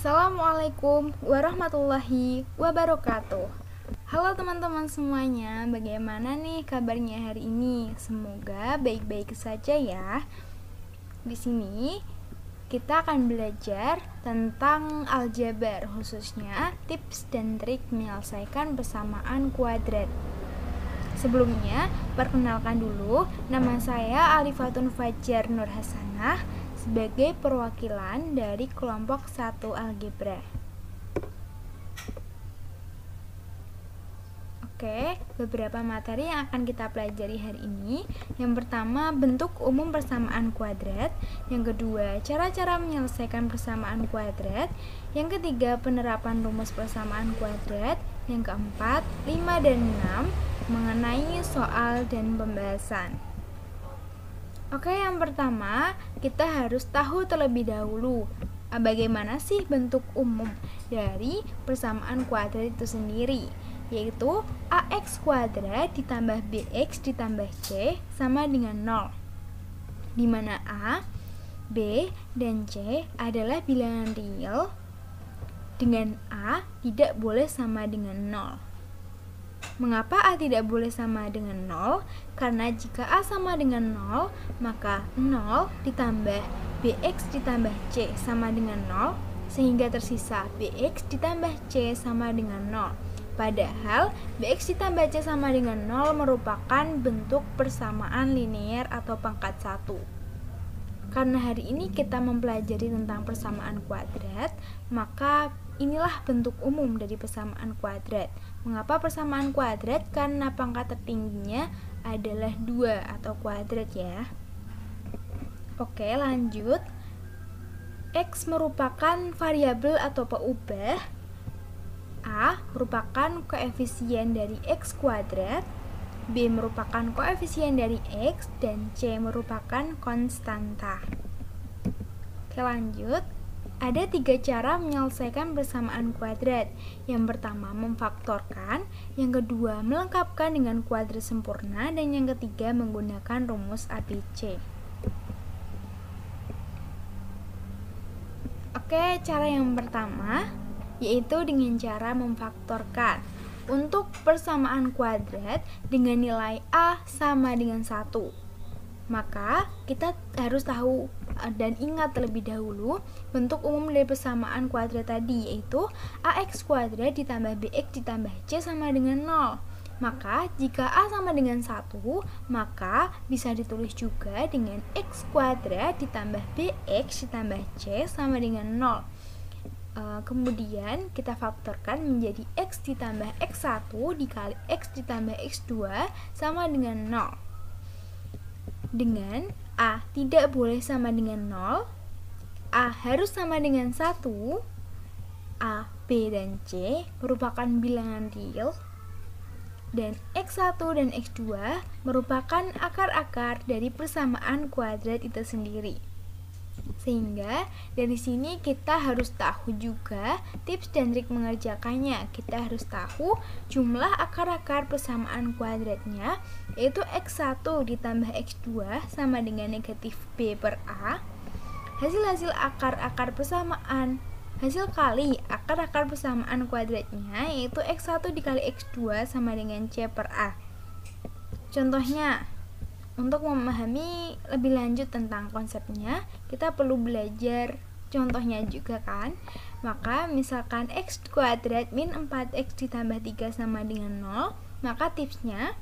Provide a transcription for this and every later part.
Assalamualaikum warahmatullahi wabarakatuh. Halo teman-teman semuanya, bagaimana nih kabarnya hari ini? Semoga baik-baik saja ya. Di sini kita akan belajar tentang aljabar, khususnya tips dan trik menyelesaikan persamaan kuadrat. Sebelumnya, perkenalkan dulu, nama saya Alifatun Fajar Nur Hasanah sebagai perwakilan dari kelompok 1 algebra. Oke, beberapa materi yang akan kita pelajari hari ini. Yang pertama, bentuk umum persamaan kuadrat. Yang kedua, cara-cara menyelesaikan persamaan kuadrat. Yang ketiga, penerapan rumus persamaan kuadrat. Yang keempat, 5 dan 6 mengenai soal dan pembahasan. Oke, yang pertama, kita harus tahu terlebih dahulu bagaimana sih bentuk umum dari persamaan kuadrat itu sendiri, yaitu ax kuadrat ditambah bx ditambah c sama dengan 0, di mana a, b, dan c adalah bilangan real dengan a tidak boleh sama dengan 0. Mengapa A tidak boleh sama dengan 0? Karena jika A sama dengan 0, maka 0 ditambah BX ditambah C sama dengan 0, sehingga tersisa BX ditambah C sama dengan 0. Padahal BX ditambah C sama dengan 0 merupakan bentuk persamaan linear atau pangkat 1. Karena hari ini kita mempelajari tentang persamaan kuadrat, maka inilah bentuk umum dari persamaan kuadrat. Mengapa persamaan kuadrat? Karena pangkat tertingginya adalah 2 atau kuadrat ya. Oke, lanjut. X merupakan variabel atau peubah. A merupakan koefisien dari X kuadrat. B merupakan koefisien dari X, dan C merupakan konstanta. Oke, lanjut. Ada 3 cara menyelesaikan persamaan kuadrat. Yang pertama, memfaktorkan. Yang kedua, melengkapkan dengan kuadrat sempurna. Dan yang ketiga, menggunakan rumus ABC. Oke, cara yang pertama yaitu dengan cara memfaktorkan. Untuk persamaan kuadrat dengan nilai A sama dengan 1, maka kita harus tahu dan ingat terlebih dahulu bentuk umum dari persamaan kuadrat tadi, yaitu ax kuadrat ditambah bx ditambah c sama dengan 0. Maka jika a sama dengan 1, maka bisa ditulis juga dengan x kuadrat ditambah bx ditambah c sama dengan 0. Kemudian kita faktorkan menjadi x ditambah x1 dikali x ditambah x2 sama dengan 0. Dengan A tidak boleh sama dengan 0, A harus sama dengan 1, A, B, dan C merupakan bilangan real, dan x1 dan x2 merupakan akar-akar dari persamaan kuadrat itu sendiri. Sehingga dari sini kita harus tahu juga tips dan trik mengerjakannya. Kita harus tahu jumlah akar-akar persamaan kuadratnya, yaitu x1 ditambah x2 sama dengan negatif b per a. Hasil-hasil akar-akar persamaan, hasil kali akar-akar persamaan kuadratnya, yaitu x1 dikali x2 sama dengan c per a. Contohnya, untuk memahami lebih lanjut tentang konsepnya, kita perlu belajar contohnya juga kan. Maka misalkan x kuadrat min 4x ditambah 3 sama dengan 0, maka tipsnya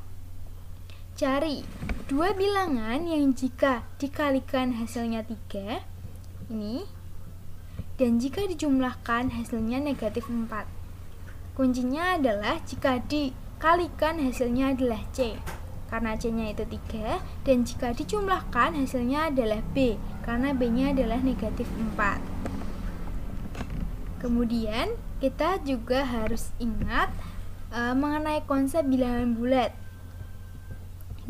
cari dua bilangan yang jika dikalikan hasilnya 3 ini, dan jika dijumlahkan hasilnya negatif 4. Kuncinya adalah jika dikalikan hasilnya adalah c, karena c-nya itu 3, dan jika dijumlahkan hasilnya adalah b, karena b-nya adalah negatif 4. Kemudian kita juga harus ingat mengenai konsep bilangan bulat,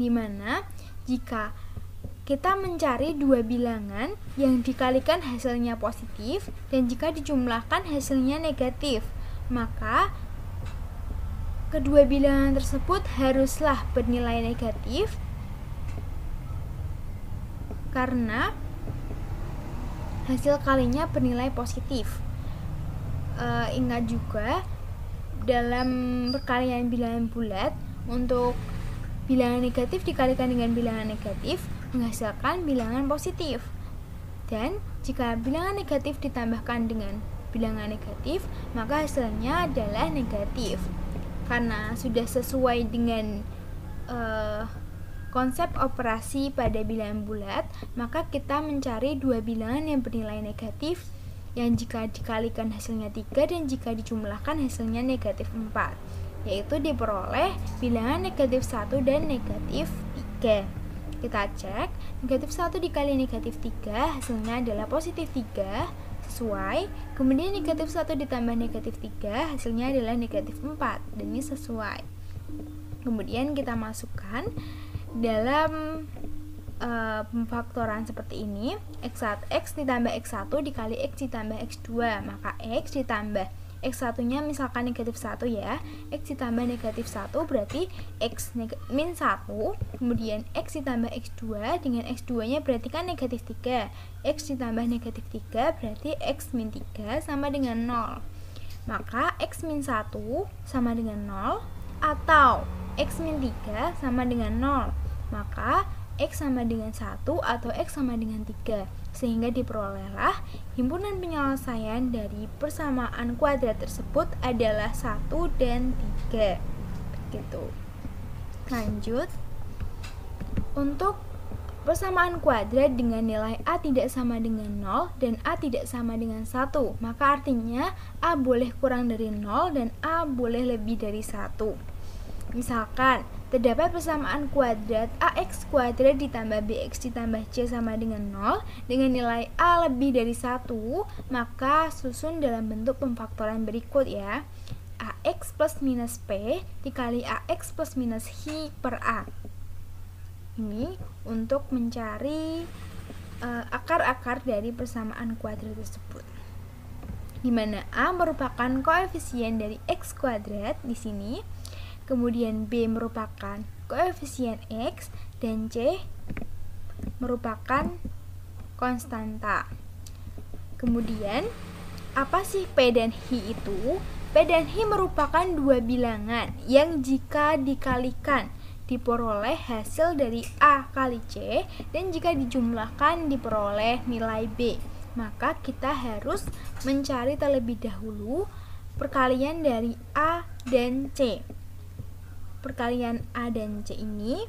dimana jika kita mencari dua bilangan yang dikalikan hasilnya positif dan jika dijumlahkan hasilnya negatif, maka kedua bilangan tersebut haruslah bernilai negatif karena hasil kalinya bernilai positif. ingat juga dalam perkalian bilangan bulat, untuk bilangan negatif dikalikan dengan bilangan negatif menghasilkan bilangan positif. Dan jika bilangan negatif ditambahkan dengan bilangan negatif, maka hasilnya adalah negatif. Karena sudah sesuai dengan konsep operasi pada bilangan bulat, maka kita mencari dua bilangan yang bernilai negatif, yang jika dikalikan hasilnya 3 dan jika dijumlahkan hasilnya negatif 4, yaitu diperoleh bilangan negatif 1 dan negatif 3. Kita cek, negatif 1 dikali negatif 3 hasilnya adalah positif 3, sesuai. Kemudian negatif 1 ditambah negatif 3 hasilnya adalah negatif 4, dan ini sesuai. Kemudian kita masukkan dalam pemfaktoran seperti ini, x ditambah x1 dikali x ditambah x2, maka x ditambah x1 nya misalkan negatif 1 ya, x ditambah negatif 1 berarti x min 1, kemudian x ditambah x2 dengan x2 nya berarti kan negatif 3, x ditambah negatif 3 berarti x min 3 sama dengan 0, maka x min 1 sama dengan 0 atau x min 3 sama dengan 0, maka x sama dengan 1 atau x sama dengan 3, sehingga diperolehlah himpunan penyelesaian dari persamaan kuadrat tersebut adalah 1 dan 3. Begitu. Lanjut, untuk persamaan kuadrat dengan nilai a tidak sama dengan 0 dan a tidak sama dengan 1, maka artinya a boleh kurang dari 0 dan a boleh lebih dari 1. Misalkan terdapat persamaan kuadrat ax kuadrat ditambah bx ditambah c sama dengan 0 dengan nilai a lebih dari 1, maka susun dalam bentuk pemfaktoran berikut ya. Ax plus minus p dikali ax plus minus hi per a. Ini untuk mencari akar-akar dari persamaan kuadrat tersebut, di mana a merupakan koefisien dari x kuadrat di sini, kemudian B merupakan koefisien X dan C merupakan konstanta. Kemudian apa sih P dan Hi itu? P dan Hi merupakan dua bilangan yang jika dikalikan diperoleh hasil dari A kali C, dan jika dijumlahkan diperoleh nilai B. Maka kita harus mencari terlebih dahulu perkalian dari A dan C. Perkalian A dan C ini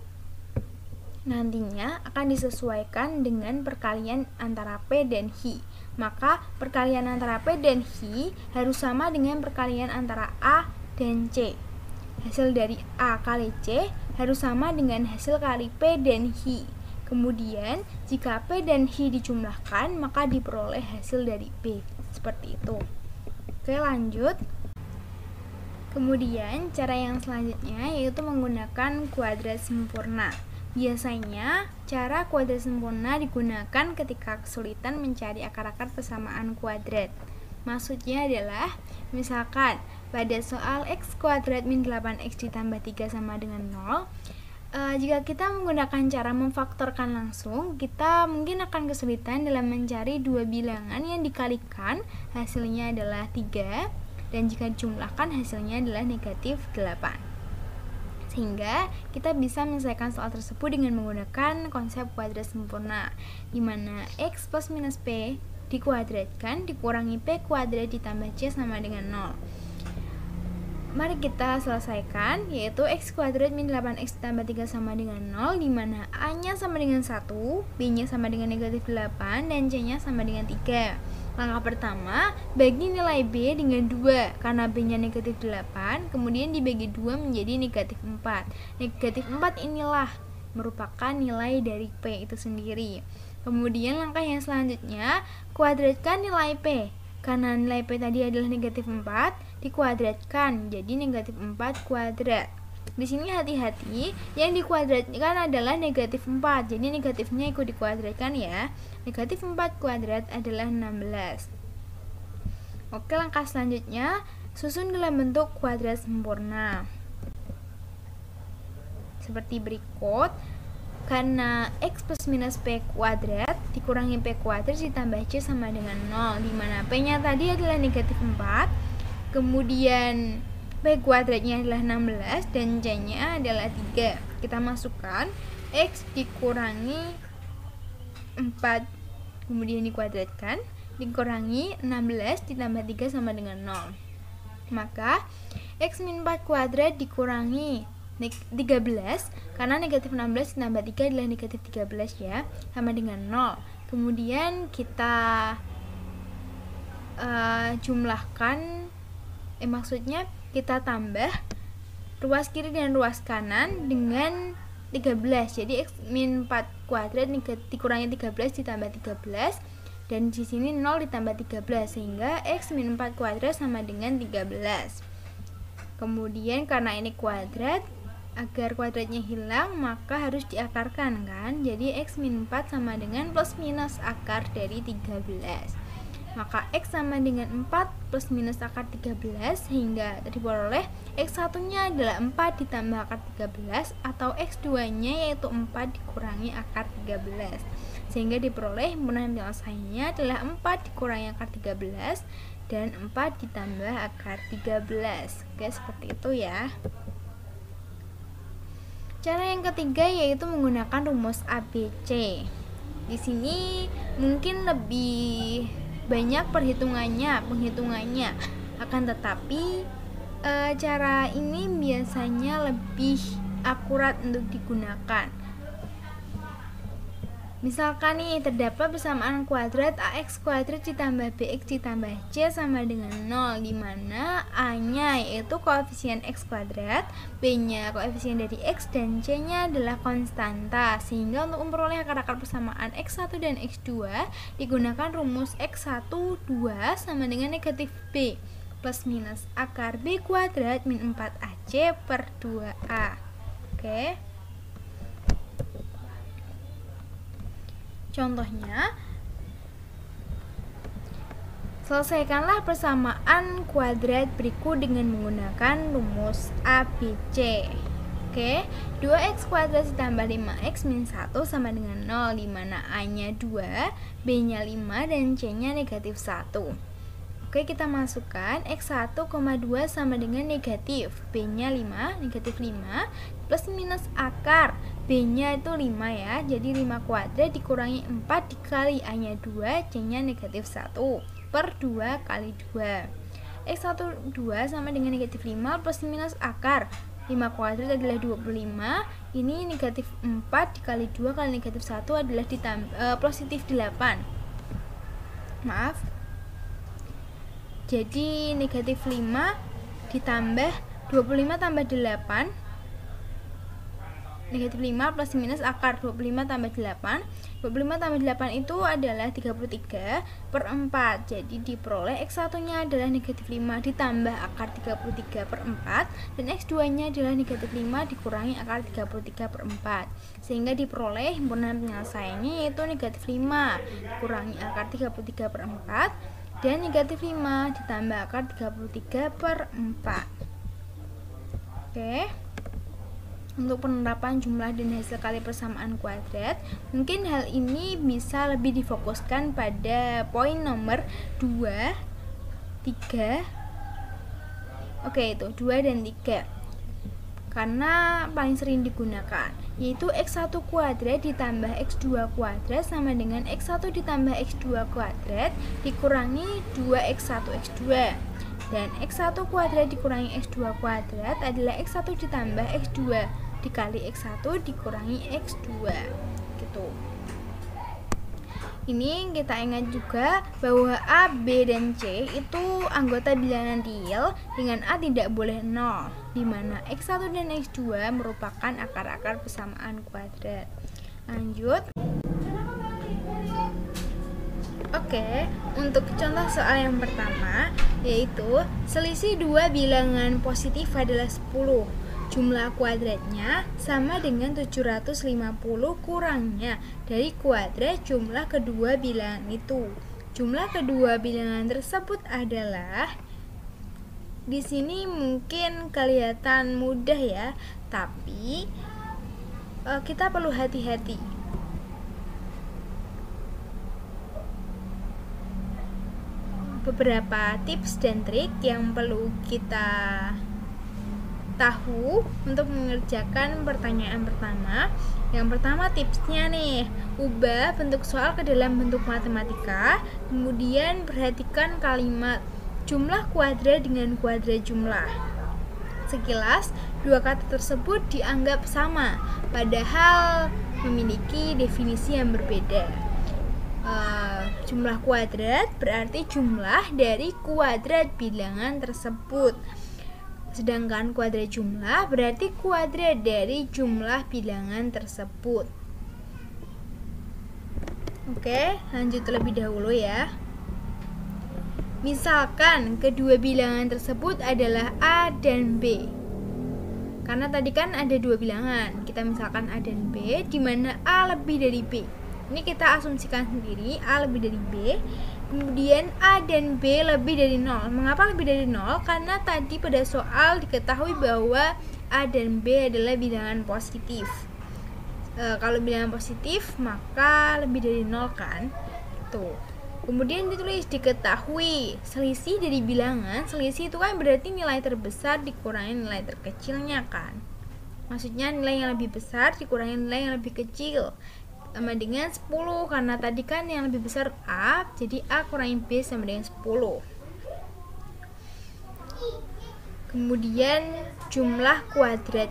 nantinya akan disesuaikan dengan perkalian antara P dan Hi. Maka perkalian antara P dan Hi harus sama dengan perkalian antara A dan C. Hasil dari A kali C harus sama dengan hasil kali P dan Hi. Kemudian jika P dan Hi dijumlahkan maka diperoleh hasil dari P. Seperti itu. Oke, lanjut. Kemudian cara yang selanjutnya yaitu menggunakan kuadrat sempurna. Biasanya cara kuadrat sempurna digunakan ketika kesulitan mencari akar-akar persamaan kuadrat. Maksudnya adalah misalkan pada soal x kuadrat min 8x ditambah 3 sama dengan 0, jika kita menggunakan cara memfaktorkan langsung, kita mungkin akan kesulitan dalam mencari dua bilangan yang dikalikan hasilnya adalah 3 dan jika dijumlahkan hasilnya adalah negatif 8. Sehingga kita bisa menyelesaikan soal tersebut dengan menggunakan konsep kuadrat sempurna, di mana x plus minus p dikuadratkan dikurangi p kuadrat ditambah c sama dengan 0. Mari kita selesaikan, yaitu x kuadrat min 8x ditambah 3 sama dengan 0, di mana a-nya sama dengan 1, b-nya sama dengan negatif 8, dan c-nya sama dengan 3. Langkah pertama, bagi nilai B dengan 2, karena B-nya negatif 8, kemudian dibagi 2 menjadi negatif 4. Negatif 4 inilah merupakan nilai dari P itu sendiri. Kemudian langkah yang selanjutnya, kuadratkan nilai P. Karena nilai P tadi adalah negatif 4, dikuadratkan jadi negatif 4 kuadrat. Di sini hati-hati, yang dikuadratkan adalah negatif 4, jadi negatifnya ikut dikuadratkan ya. Negatif 4 kuadrat adalah 16. Oke, langkah selanjutnya, susun dalam bentuk kuadrat sempurna. Seperti berikut. karena X plus minus P kuadrat dikurangi P kuadrat ditambah C sama dengan 0, dimana P nya tadi adalah negatif 4, kemudian P kuadratnya adalah 16 dan C nya adalah 3. Kita masukkan X dikurangi 4 kemudian dikuadratkan dikurangi 16 ditambah 3 sama dengan 0. Maka X min 4 kuadrat dikurangi 13, karena negatif 16 ditambah 3 adalah negatif 13 ya, sama dengan 0. Kemudian kita jumlahkan, maksudnya kita tambah ruas kiri dan ruas kanan dengan 13. Jadi X min 4 kuadrat dikurangi 13 ditambah 13, dan di sini 0 ditambah 13 sehingga X min 4 kuadrat sama dengan 13. Kemudian karena ini kuadrat, agar kuadratnya hilang maka harus diakarkan kan. Jadi X min 4 sama dengan plus minus akar dari 13. Maka X sama dengan 4 plus minus akar 13 sehingga diperoleh X1 nya adalah 4 ditambah akar 13 atau X2 nya yaitu 4 dikurangi akar 13, sehingga diperoleh himpunan penyelesaiannya adalah 4 dikurangi akar 13 dan 4 ditambah akar 13. Oke, seperti itu ya. Cara yang ketiga yaitu menggunakan rumus ABC. Di sini mungkin lebih banyak penghitungannya, akan tetapi cara ini biasanya lebih akurat untuk digunakan. Misalkan nih, terdapat persamaan kuadrat AX kuadrat ditambah BX ditambah C sama dengan 0, dimana A-nya yaitu koefisien X kuadrat, B-nya koefisien dari X, dan C-nya adalah konstanta. Sehingga untuk memperoleh akar-akar persamaan X1 dan X2 digunakan rumus X1 2 sama dengan negatif B plus minus akar B kuadrat min 4AC per 2A. Oke. Contohnya, selesaikanlah persamaan kuadrat berikut dengan menggunakan rumus ABC. Oke, 2x kuadrat ditambah 5x min 1 sama dengan 0, dimana A-nya 2, B-nya 5, dan C-nya negatif 1. Oke, kita masukkan X1, 2 sama dengan negatif, B-nya 5, negatif 5, plus minus akar, B-nya itu 5 ya, jadi 5 kuadrat dikurangi 4 dikali A-nya 2, C-nya negatif 1, per 2 kali 2. X1 2 sama dengan negatif 5 plus minus akar, 5 kuadrat adalah 25, ini negatif 4 dikali 2 kali negatif 1 adalah positif 8. Maaf. Jadi negatif 5 ditambah 25 tambah 8, negatif 5 plus minus akar 25 tambah 8, 25 tambah 8 itu adalah 33 per 4. Jadi diperoleh X1 nya adalah negatif 5 ditambah akar 33 per 4, dan X2 nya adalah negatif 5 dikurangi akar 33 per 4, sehingga diperoleh himpunan penyelesaiannya yaitu negatif 5 dikurangi akar 33 per 4 dan negatif 5 ditambah akar 33 per 4. Oke. Untuk penerapan jumlah dan hasil kali persamaan kuadrat, mungkin hal ini bisa lebih difokuskan pada poin nomor 2, 3. Oke, itu 2 dan 3. Karena paling sering digunakan, yaitu X1 kuadrat ditambah X2 kuadrat sama dengan X1 ditambah X2 kuadrat dikurangi 2X1 X2, dan X1 kuadrat dikurangi X2 kuadrat adalah X1 ditambah X2 dikali X1 dikurangi X2 gitu. Ini kita ingat juga bahwa A, B, dan C itu anggota bilangan real dengan A tidak boleh 0, dimana X1 dan X2 merupakan akar-akar persamaan kuadrat. Lanjut. Oke, untuk contoh soal yang pertama, yaitu selisih dua bilangan positif adalah 10. Jumlah kuadratnya sama dengan 750 kurangnya dari kuadrat jumlah kedua bilangan itu. Jumlah kedua bilangan tersebut adalah, di sini mungkin kelihatan mudah ya, tapi kita perlu hati-hati. Beberapa tips dan trik yang perlu kita tahu untuk mengerjakan pertanyaan pertama. Yang pertama tipsnya nih, ubah bentuk soal ke dalam bentuk matematika, kemudian perhatikan kalimat jumlah kuadrat dengan kuadrat jumlah. Sekilas, dua kata tersebut dianggap sama, padahal memiliki definisi yang berbeda. Jumlah kuadrat berarti jumlah dari kuadrat bilangan tersebut, sedangkan kuadrat jumlah berarti kuadrat dari jumlah bilangan tersebut. Oke, lanjut terlebih dahulu ya. Misalkan kedua bilangan tersebut adalah A dan B. Karena tadi kan ada dua bilangan, kita misalkan A dan B, di mana A lebih dari B. Ini kita asumsikan sendiri, A lebih dari B. Kemudian A dan B lebih dari 0. Mengapa lebih dari 0? Karena tadi pada soal diketahui bahwa A dan B adalah bilangan positif. Kalau bilangan positif, maka lebih dari 0 kan? Tuh. Kemudian ditulis diketahui selisih dari bilangan. Selisih itu kan berarti nilai terbesar dikurangi nilai terkecilnya kan? Maksudnya nilai yang lebih besar dikurangi nilai yang lebih kecil, sama dengan 10, karena tadi kan yang lebih besar A, jadi A kurangi B sama dengan 10. Kemudian jumlah kuadrat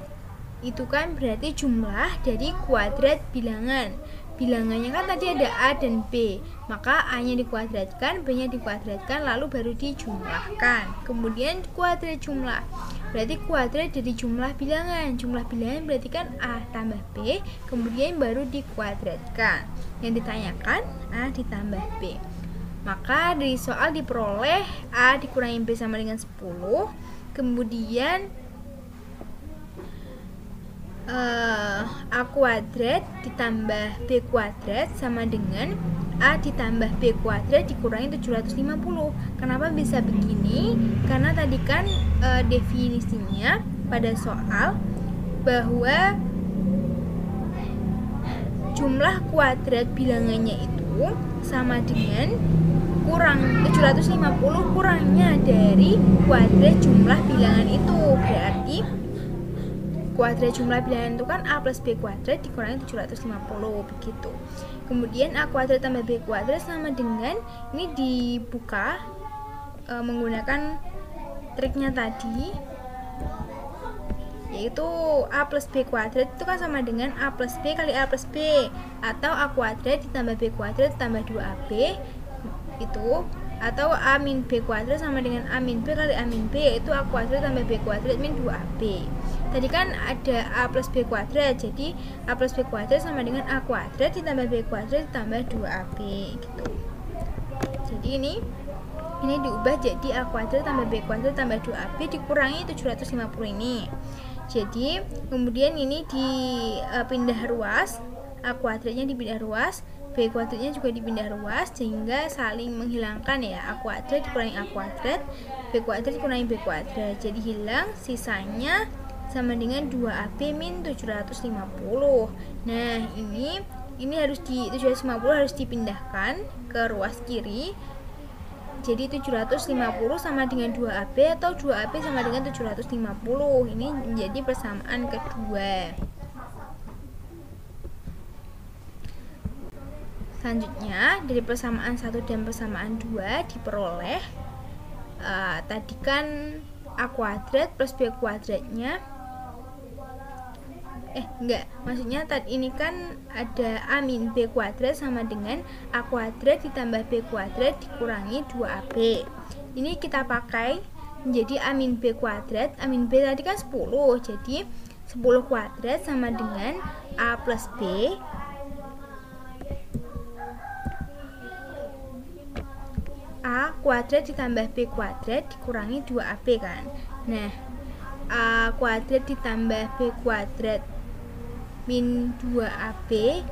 itu kan berarti jumlah dari kuadrat bilangan. Bilangannya kan tadi ada A dan B, maka A-nya dikuadratkan, B-nya dikuadratkan, lalu baru dijumlahkan. Kemudian kuadrat jumlah berarti kuadrat dari jumlah bilangan. Jumlah bilangan berarti kan A tambah B, kemudian baru dikuadratkan. Yang ditanyakan A ditambah B. Maka dari soal diperoleh A dikurangi B sama dengan 10. Kemudian A kuadrat ditambah B kuadrat sama dengan A ditambah B kuadrat dikurangi 750. Kenapa bisa begini? Karena tadi kan definisinya pada soal bahwa jumlah kuadrat bilangannya itu sama dengan kurang 750 kurangnya dari kuadrat jumlah bilangan itu. Berarti kuadrat jumlah bilangan itu kan A plus B kuadrat dikurangi 750 begitu. Kemudian A kuadrat tambah B kuadrat sama dengan, ini dibuka menggunakan triknya tadi, yaitu A plus B kuadrat itu kan sama dengan A plus B kali A plus B, atau A kuadrat ditambah B kuadrat tambah 2AB itu, atau A min B kuadrat sama dengan A min B kali A min B, yaitu A kuadrat tambah B kuadrat min 2AB. Tadi kan ada A plus B kuadrat, jadi A plus B kuadrat sama dengan A kuadrat ditambah B kuadrat ditambah 2AB gitu. Jadi ini diubah jadi A kuadrat tambah B kuadrat tambah 2AB dikurangi 750 ini. Jadi kemudian ini dipindah ruas, A kuadratnya dipindah ruas, B kuadratnya juga dipindah ruas, sehingga saling menghilangkan ya. A kuadrat dikurangi A kuadrat, B kuadrat dikurangi B kuadrat, jadi hilang, sisanya sama dengan 2AB min 750. Nah, ini harus 750 harus dipindahkan ke ruas kiri. Jadi 750 sama dengan 2AB atau 2AB sama dengan 750. Ini menjadi persamaan kedua. Selanjutnya, dari persamaan 1 dan persamaan 2 diperoleh tadi kan A kuadrat plus B kuadratnya maksudnya tadi ini kan ada A min B kuadrat sama dengan A kuadrat ditambah B kuadrat dikurangi 2AB. Ini kita pakai menjadi A min B kuadrat. A min B tadi kan 10, jadi 10 kuadrat sama dengan A plus B A kuadrat ditambah B kuadrat dikurangi 2AB kan. Nah, A kuadrat ditambah B kuadrat min 2AB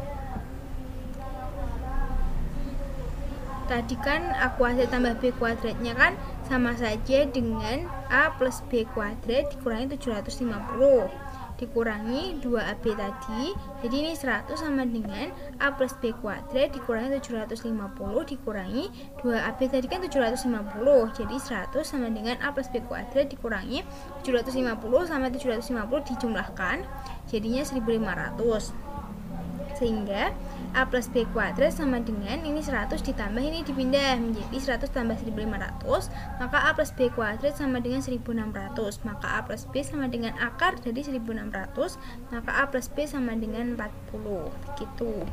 tadi kan A kuadrat tambah B kuadratnya kan sama saja dengan A plus B kuadrat dikurangi 750. dikurangi 2AB tadi. Jadi ini 100 sama dengan A plus B kuadrat dikurangi 750 dikurangi 2AB tadi kan 750. Jadi 100 sama dengan A plus B kuadrat dikurangi 750 sama 750 dijumlahkan. Jadinya 1500. Sehingga A plus B kuadrat sama dengan ini 100 ditambah ini dipindah menjadi 100 tambah 1500, maka A plus B kuadrat sama dengan 1600, maka A plus B sama dengan akar dari 1600, maka A plus B sama dengan 40 gitu.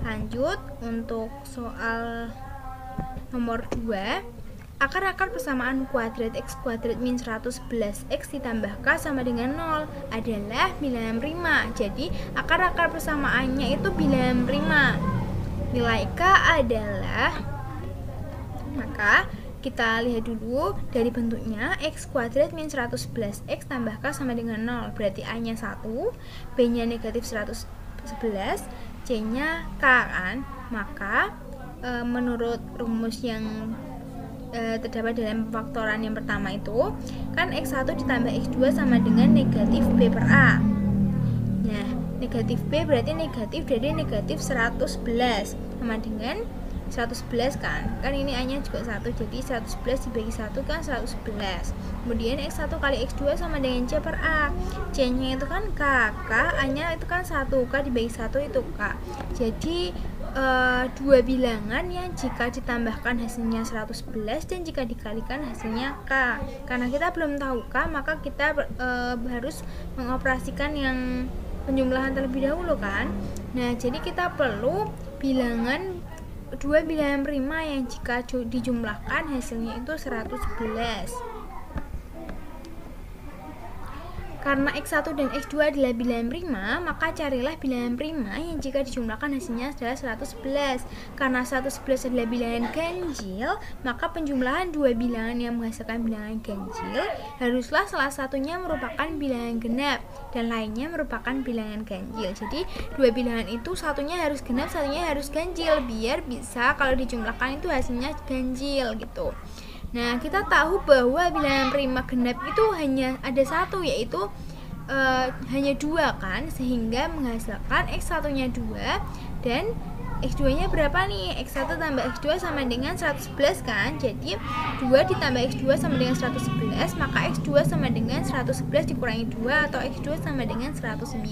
Lanjut untuk soal nomor 2. Akar-akar persamaan kuadrat x kuadrat min 111 x ditambah k sama dengan 0 adalah bilangan prima. Jadi akar-akar persamaannya itu bilangan prima. Nilai k adalah, maka kita lihat dulu dari bentuknya, x kuadrat min 111 x tambah k sama dengan 0. Berarti a nya 1, b nya negatif 111, c nya k kan. Maka menurut rumus yang terdapat dalam pemfaktoran yang pertama itu kan x1 ditambah x2 sama dengan negatif b per a. Nah, negatif b berarti negatif dari negatif 111 sama dengan 111 kan ini a nya juga 1, jadi 111 dibagi 1 kan 111. Kemudian x1 kali x2 sama dengan c per a. C nya itu kan k, a nya itu kan 1, k dibagi 1 itu k. Jadi dua bilangan yang jika ditambahkan hasilnya 111 dan jika dikalikan hasilnya k. Karena kita belum tahu k, maka kita harus mengoperasikan yang penjumlahan terlebih dahulu kan. Nah, jadi kita perlu dua bilangan prima yang jika dijumlahkan hasilnya itu 111. Karena x1 dan x2 adalah bilangan prima, maka carilah bilangan prima yang jika dijumlahkan hasilnya adalah 111. Karena 111 adalah bilangan ganjil, maka penjumlahan dua bilangan yang menghasilkan bilangan ganjil haruslah salah satunya merupakan bilangan genap dan lainnya merupakan bilangan ganjil. Jadi dua bilangan itu satunya harus genap, satunya harus ganjil biar bisa kalau dijumlahkan itu hasilnya ganjil gitu. Nah, kita tahu bahwa bilangan prima genap itu hanya ada satu, yaitu hanya 2 kan, sehingga menghasilkan x1 nya 2 dan x2 nya berapa nih? x1 tambah x2 sama dengan 111 kan. Jadi 2 ditambah x2 sama dengan 111, maka x2 sama dengan 111 dikurangi 2 atau x2 sama dengan 109.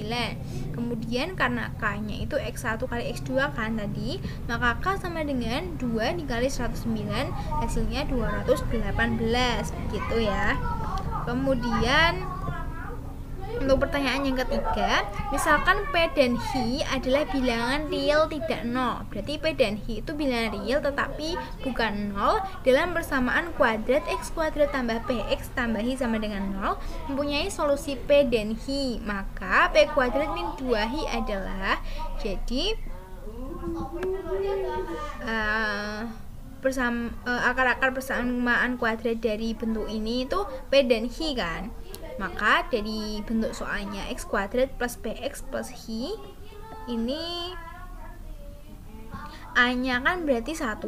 Kemudian karena k nya itu x1 kali x2 kan tadi, maka k sama dengan 2 dikali 109, hasilnya 218 gitu ya. Kemudian untuk pertanyaan yang ketiga, misalkan P dan H adalah bilangan real tidak 0. Berarti P dan H itu bilangan real tetapi bukan 0 dalam persamaan kuadrat x kuadrat tambah px tambah H sama dengan 0 mempunyai solusi P dan H. Maka P kuadrat min 2H adalah, jadi akar-akar persamaan kuadrat dari bentuk ini itu P dan H kan. Maka dari bentuk soalnya x kuadrat plus px plus h, ini a nya kan berarti 1,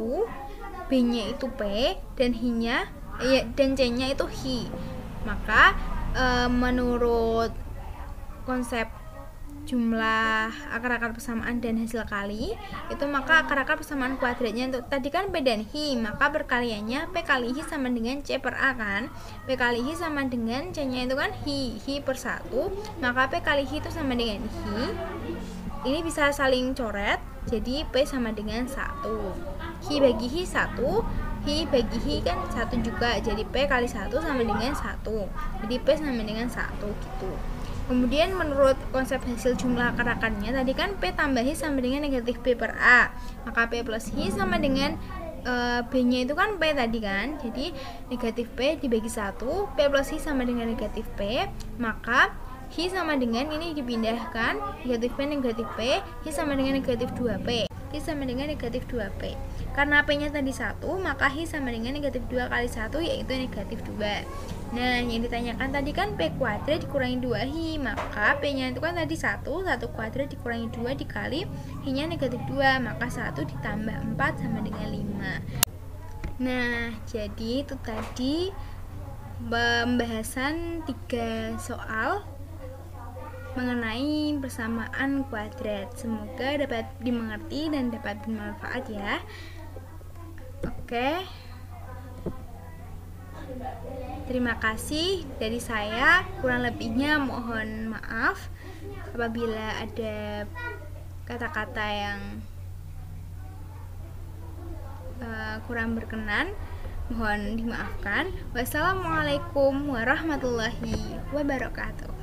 b nya itu p dan h nya dan c nya itu h. Maka menurut konsep jumlah akar-akar persamaan dan hasil kali itu, maka akar-akar persamaan kuadratnya untuk tadi kan P dan H, maka perkaliannya P kali H sama dengan C per A kan. P kali H sama dengan C nya itu kan H per 1, maka P kali H itu sama dengan H. Ini bisa saling coret, jadi P sama dengan 1, H bagi H 1, H bagi H kan 1 juga, jadi P kali 1 sama dengan 1, jadi P sama dengan 1 gitu. Kemudian menurut konsep hasil jumlah akar-akarnya tadi kan P tambah H sama dengan negatif P per A, maka P plus H sama dengan B nya itu kan P tadi kan, jadi negatif P dibagi 1, P plus H sama dengan negatif P, maka H sama dengan ini dipindahkan, negatif P, H sama dengan negatif 2P, H sama dengan negatif 2P. Karena P nya tadi 1, maka H sama dengan negatif 2 kali 1 yaitu negatif 2. Nah, yang ditanyakan tadi kan P kuadrat dikurangi 2H, maka P nya itu kan tadi 1 kuadrat dikurangi 2 dikali H nya negatif 2, maka 1 ditambah 4 sama dengan 5. Nah, jadi itu tadi pembahasan 3 soal mengenai persamaan kuadrat. Semoga dapat dimengerti dan dapat bermanfaat ya. Oke. Terima kasih dari saya, kurang lebihnya mohon maaf apabila ada kata-kata yang kurang berkenan, mohon dimaafkan. Wassalamualaikum warahmatullahi wabarakatuh.